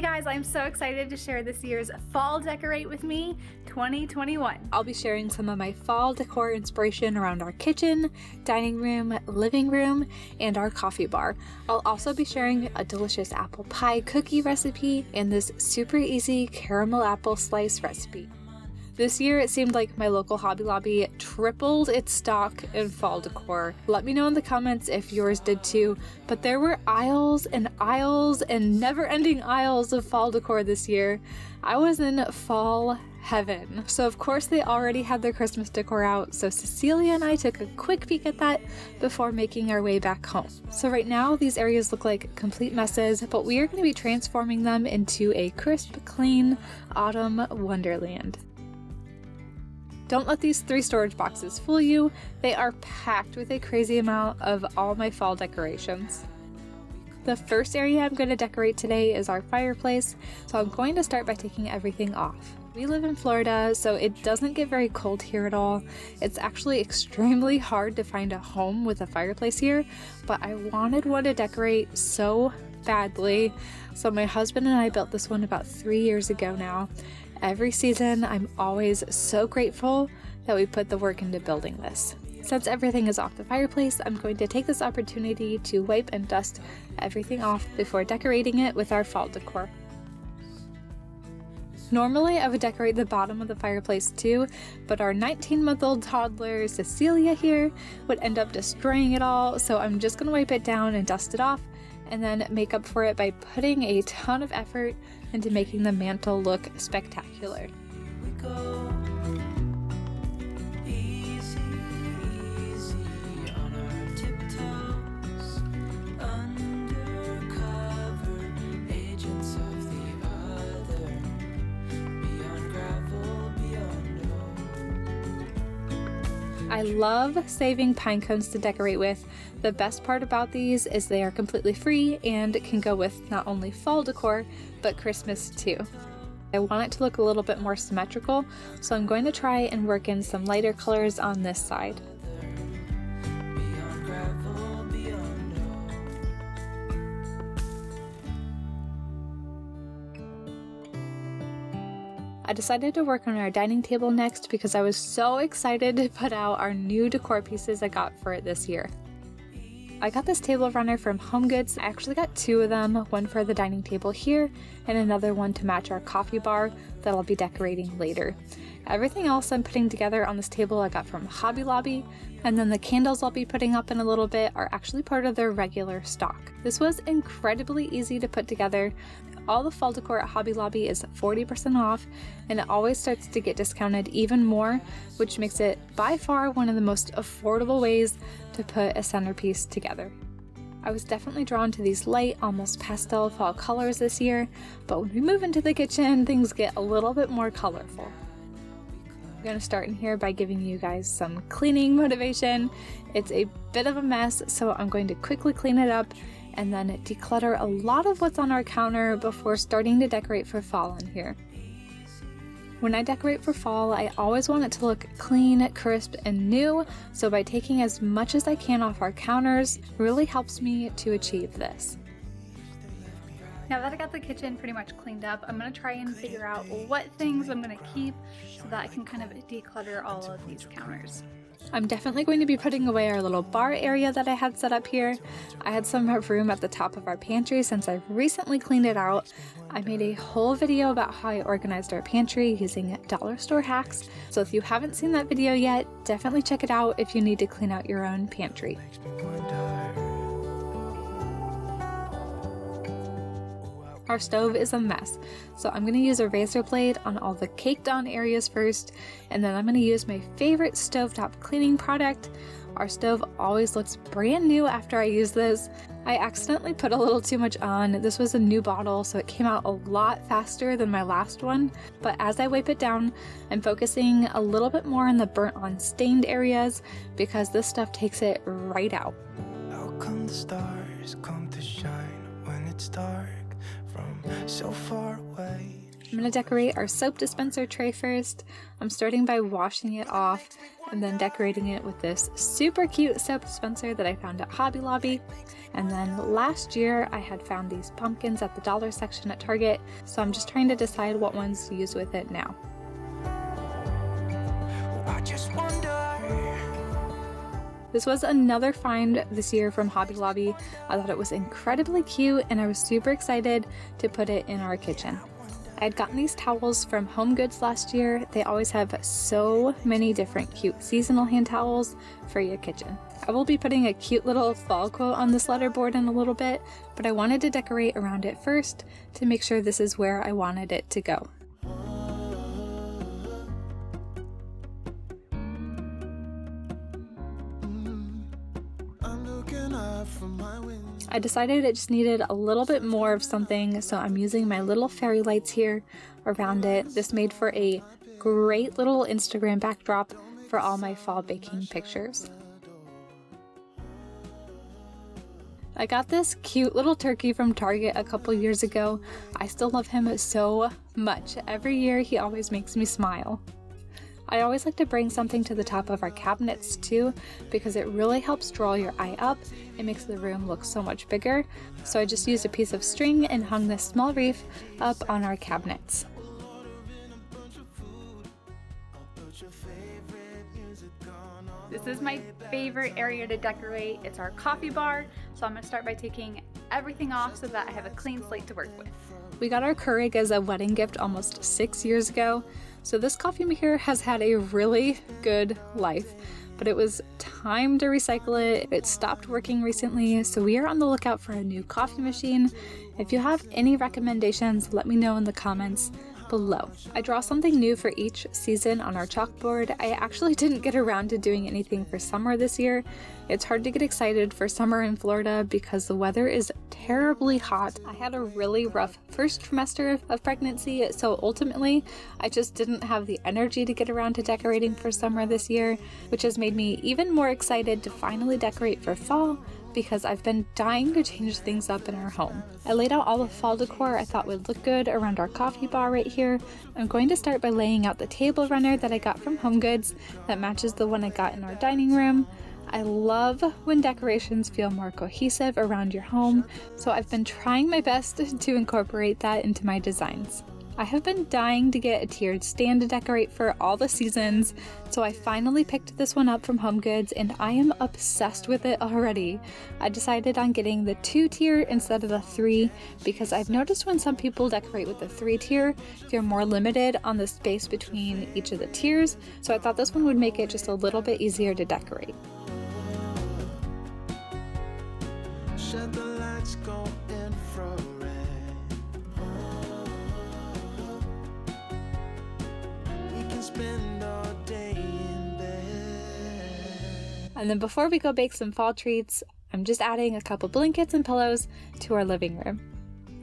Hey guys, I'm so excited to share this year's Fall Decorate with Me 2021. I'll be sharing some of my fall decor inspiration around our kitchen, dining room, living room, and our coffee bar. I'll also be sharing a delicious apple pie cookie recipe and this super easy caramel apple slice recipe. This year, it seemed like my local Hobby Lobby tripled its stock in fall decor. Let me know in the comments if yours did too, but there were aisles and never-ending aisles of fall decor this year. I was in fall heaven. So of course they already had their Christmas decor out, so Cecilia and I took a quick peek at that before making our way back home. So right now these areas look like complete messes, but we are going to be transforming them into a crisp, clean autumn wonderland. Don't let these 3 storage boxes fool you. They are packed with a crazy amount of all my fall decorations. The first area I'm going to decorate today is our fireplace, so I'm going to start by taking everything off. We live in Florida, so it doesn't get very cold here at all. It's actually extremely hard to find a home with a fireplace here, but I wanted one to decorate so badly. So my husband and I built this one about 3 years ago now. Every season, I'm always so grateful that we put the work into building this. Since everything is off the fireplace, I'm going to take this opportunity to wipe and dust everything off before decorating it with our fall decor. Normally, I would decorate the bottom of the fireplace too, but our 19-month-old toddler, Cecilia here, would end up destroying it all, so I'm just going to wipe it down and dust it off, and then make up for it by putting a ton of effort into making the mantle look spectacular. I love saving pine cones to decorate with. The best part about these is they are completely free and can go with not only fall decor, but Christmas too. I want it to look a little bit more symmetrical, so I'm going to try and work in some lighter colors on this side. I decided to work on our dining table next because I was so excited to put out our new decor pieces I got for it this year. I got this table runner from HomeGoods. I actually got 2 of them, one for the dining table here and another one to match our coffee bar that I'll be decorating later. Everything else I'm putting together on this table I got from Hobby Lobby, and then the candles I'll be putting up in a little bit are actually part of their regular stock. This was incredibly easy to put together. All the fall decor at Hobby Lobby is 40% off, and it always starts to get discounted even more, which makes it by far one of the most affordable ways to put a centerpiece together. I was definitely drawn to these light, almost pastel fall colors this year, but when we move into the kitchen, things get a little bit more colorful. I'm going to start in here by giving you guys some cleaning motivation. It's a bit of a mess, so I'm going to quickly clean it up and then declutter a lot of what's on our counter before starting to decorate for fall in here. When I decorate for fall, I always want it to look clean, crisp, and new, so by taking as much as I can off our counters really helps me to achieve this. Now that I got the kitchen pretty much cleaned up, I'm going to try and figure out what things I'm going to keep so that I can kind of declutter all of these counters. I'm definitely going to be putting away our little bar area that I had set up here. I had some room at the top of our pantry since I've recently cleaned it out. I made a whole video about how I organized our pantry using dollar store hacks, so if you haven't seen that video yet, definitely check it out if you need to clean out your own pantry. Our stove is a mess, so I'm going to use a razor blade on all the caked on areas first, and then I'm going to use my favorite stovetop cleaning product. Our stove always looks brand new after I use this. I accidentally put a little too much on. This was a new bottle, so it came out a lot faster than my last one, but as I wipe it down, I'm focusing a little bit more on the burnt on stained areas because this stuff takes it right out. How come the stars come to shine when it's dark from so far away? I'm going to decorate our soap dispenser tray first. I'm starting by washing it off and then decorating it with this super cute soap dispenser that I found at Hobby Lobby. And then last year I had found these pumpkins at the dollar section at Target, so I'm just trying to decide what ones to use with it now. I just wonder. This was another find this year from Hobby Lobby. I thought it was incredibly cute and I was super excited to put it in our kitchen. I had gotten these towels from HomeGoods last year. They always have so many different cute seasonal hand towels for your kitchen. I will be putting a cute little fall quote on this letterboard in a little bit, but I wanted to decorate around it first to make sure this is where I wanted it to go. I decided it just needed a little bit more of something, so I'm using my little fairy lights here around it. This made for a great little Instagram backdrop for all my fall baking pictures. I got this cute little turkey from Target a couple years ago. I still love him so much. Every year he always makes me smile. I always like to bring something to the top of our cabinets too, because it really helps draw your eye up. It makes the room look so much bigger. So I just used a piece of string and hung this small wreath up on our cabinets. This is my favorite area to decorate. It's our coffee bar. So I'm gonna start by taking everything off so that I have a clean slate to work with. We got our Keurig as a wedding gift almost 6 years ago. So this coffee maker has had a really good life, but it was time to recycle it. It stopped working recently, so we are on the lookout for a new coffee machine. If you have any recommendations, let me know in the comments below. I draw something new for each season on our chalkboard. I actually didn't get around to doing anything for summer this year. It's hard to get excited for summer in Florida because the weather is terribly hot. I had a really rough first trimester of pregnancy, so ultimately I just didn't have the energy to get around to decorating for summer this year, which has made me even more excited to finally decorate for fall, because I've been dying to change things up in our home. I laid out all the fall decor I thought would look good around our coffee bar right here. I'm going to start by laying out the table runner that I got from HomeGoods that matches the one I got in our dining room. I love when decorations feel more cohesive around your home, so I've been trying my best to incorporate that into my designs. I have been dying to get a tiered stand to decorate for all the seasons, so I finally picked this one up from HomeGoods and I am obsessed with it already. I decided on getting the 2-tier instead of the 3 because I've noticed when some people decorate with the 3-tier, you're more limited on the space between each of the tiers, so I thought this one would make it just a little bit easier to decorate. Shut the lights, go infrared. Spend all day in bed. And then before we go bake some fall treats, I'm just adding a couple blankets and pillows to our living room.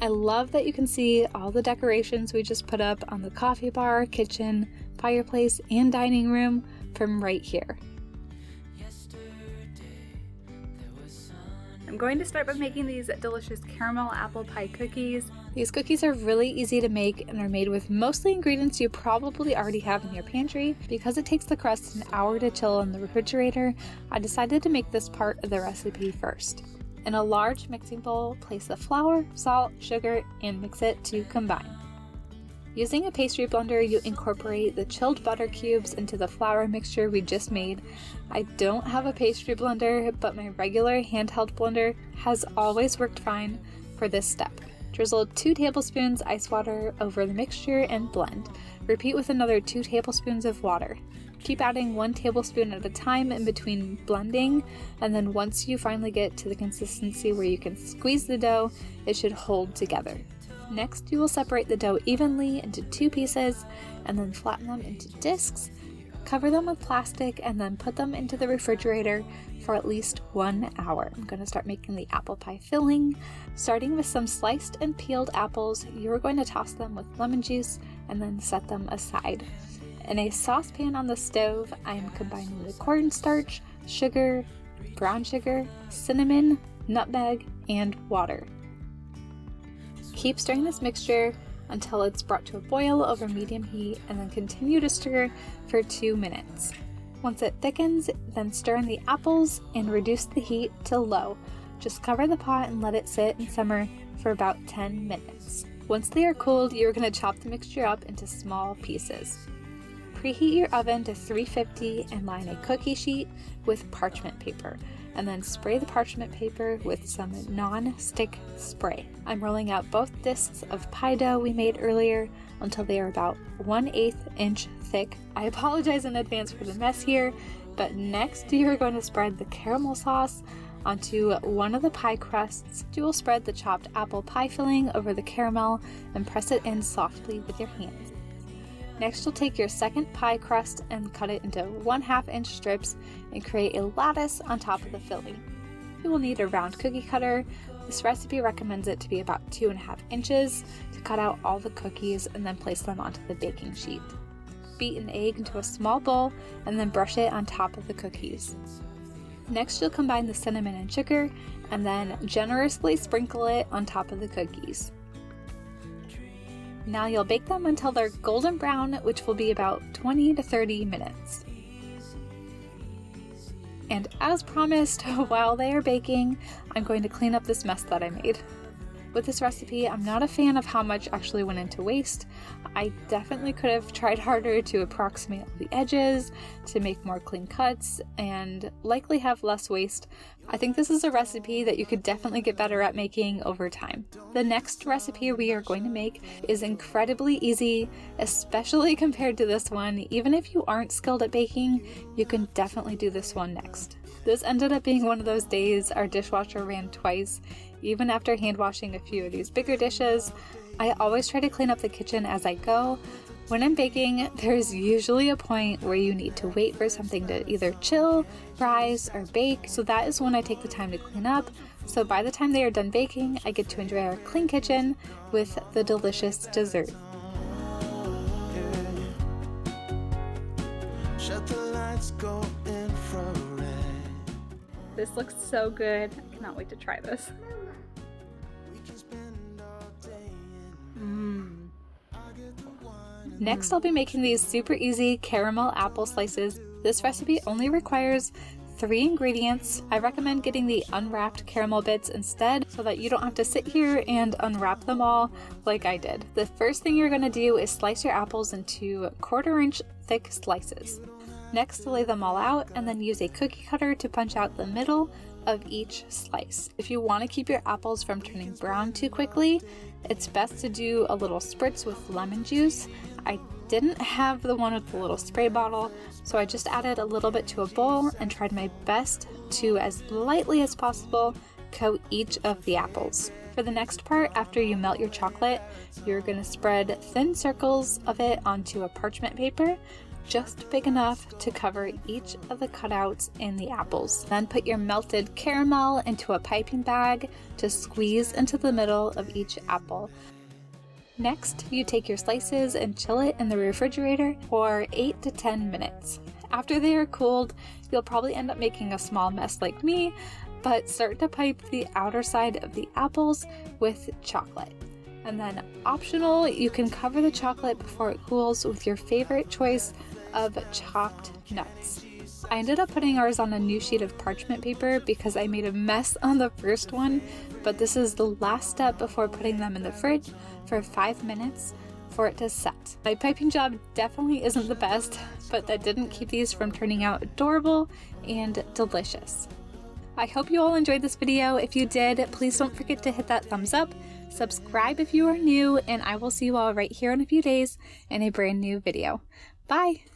I love that you can see all the decorations we just put up on the coffee bar, kitchen, fireplace, and dining room from right here. I'm going to start by making these delicious caramel apple pie cookies. These cookies are really easy to make and are made with mostly ingredients you probably already have in your pantry. Because it takes the crust an hour to chill in the refrigerator, I decided to make this part of the recipe first. In a large mixing bowl, place the flour, salt, sugar, and mix it to combine. Using a pastry blender, you incorporate the chilled butter cubes into the flour mixture we just made. I don't have a pastry blender, but my regular handheld blender has always worked fine for this step. Drizzle 2 tablespoons ice water over the mixture and blend. Repeat with another 2 tablespoons of water. Keep adding 1 tablespoon at a time in between blending, and then once you finally get to the consistency where you can squeeze the dough, it should hold together. Next, you will separate the dough evenly into 2 pieces and then flatten them into discs. Cover them with plastic and then put them into the refrigerator for at least 1 hour. I'm going to start making the apple pie filling. Starting with some sliced and peeled apples, you're going to toss them with lemon juice and then set them aside. In a saucepan on the stove, I am combining the cornstarch, sugar, brown sugar, cinnamon, nutmeg, and water. Keep stirring this mixture until it's brought to a boil over medium heat, and then continue to stir for 2 minutes. Once it thickens, then stir in the apples and reduce the heat to low. Just cover the pot and let it sit and simmer for about 10 minutes. Once they are cooled, you're going to chop the mixture up into small pieces. Preheat your oven to 350 and line a cookie sheet with parchment paper, and then spray the parchment paper with some non-stick spray. I'm rolling out both discs of pie dough we made earlier until they are about 1/8 inch thick. I apologize in advance for the mess here, but next you're going to spread the caramel sauce onto one of the pie crusts. You will spread the chopped apple pie filling over the caramel and press it in softly with your hands. Next, you'll take your second pie crust and cut it into 1/2 inch strips and create a lattice on top of the filling. You will need a round cookie cutter. This recipe recommends it to be about 2.5 inches to cut out all the cookies and then place them onto the baking sheet. Beat an egg into a small bowl and then brush it on top of the cookies. Next, you'll combine the cinnamon and sugar and then generously sprinkle it on top of the cookies. Now you'll bake them until they're golden brown, which will be about 20 to 30 minutes. And as promised, while they are baking, I'm going to clean up this mess that I made. With this recipe, I'm not a fan of how much actually went into waste. I definitely could have tried harder to approximate the edges, to make more clean cuts, and likely have less waste. I think this is a recipe that you could definitely get better at making over time. The next recipe we are going to make is incredibly easy, especially compared to this one. Even if you aren't skilled at baking, you can definitely do this one next. This ended up being one of those days our dishwasher ran twice. Even after hand washing a few of these bigger dishes, I always try to clean up the kitchen as I go. When I'm baking, there's usually a point where you need to wait for something to either chill, rise, or bake, so that is when I take the time to clean up. So by the time they are done baking, I get to enjoy our clean kitchen with the delicious dessert. Shut the lights, go infrared. This looks so good. I cannot wait to try this. Next, I'll be making these super easy caramel apple slices. This recipe only requires 3 ingredients. I recommend getting the unwrapped caramel bits instead so that you don't have to sit here and unwrap them all like I did. The first thing you're going to do is slice your apples into 1/4 inch thick slices. Next, lay them all out and then use a cookie cutter to punch out the middle of each slice. If you want to keep your apples from turning brown too quickly, it's best to do a little spritz with lemon juice. I didn't have the one with the little spray bottle, so I just added a little bit to a bowl and tried my best to, as lightly as possible, coat each of the apples. For the next part, after you melt your chocolate, you're going to spread thin circles of it onto a parchment paper, just big enough to cover each of the cutouts in the apples. Then put your melted caramel into a piping bag to squeeze into the middle of each apple. Next, you take your slices and chill it in the refrigerator for 8 to 10 minutes. After they are cooled, you'll probably end up making a small mess like me, but start to pipe the outer side of the apples with chocolate. And then optional, you can cover the chocolate before it cools with your favorite choice of chopped nuts. I ended up putting ours on a new sheet of parchment paper because I made a mess on the first one, but this is the last step before putting them in the fridge for 5 minutes for it to set. My piping job definitely isn't the best, but that didn't keep these from turning out adorable and delicious. I hope you all enjoyed this video. If you did, please don't forget to hit that thumbs up, subscribe if you are new, and I will see you all right here in a few days in a brand new video. Bye!